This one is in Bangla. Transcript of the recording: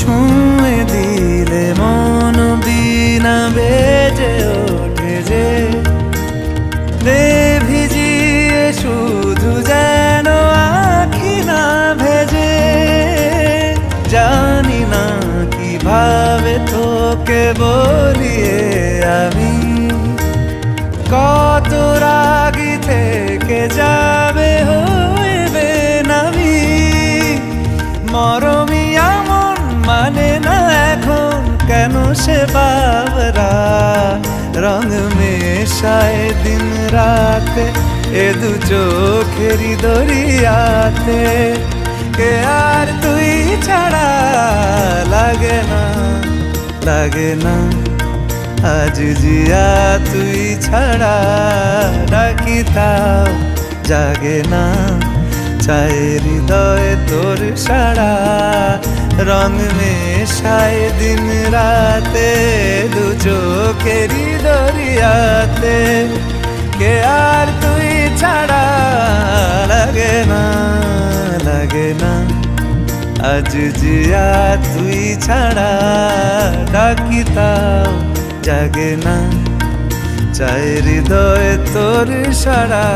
ছুঁয়ে দিলে মন বিনা বেজে ওঠে যে দে ভিজিয়ে শুধু যেন আখি না ভেজে। জানি না কিভাবে তোকে বলিয়ে আমি কত রাগি থেকে যাবে হইবে নামি। মরমি এমন মানে না এখন কেন সে বাবরা রং মেশায় দিন রাতে এ দু চোখেরি দরিয়াতে। কে আর তুই ছাড়া লাগে না লাগে না আজ জিয়া তুই ছাড়া ডাকি তাও জাগে না। চায় হৃদয় তোর সারা রং মেশায় দিন রাতে দু চোখেরি দরিয়াতে। কে আর তুই ছাড়া লাগে না লাগে না আজ জিয়া তুই ছাড়া ডাকি তাও জাগে না। চায় হৃদয় তোর সারা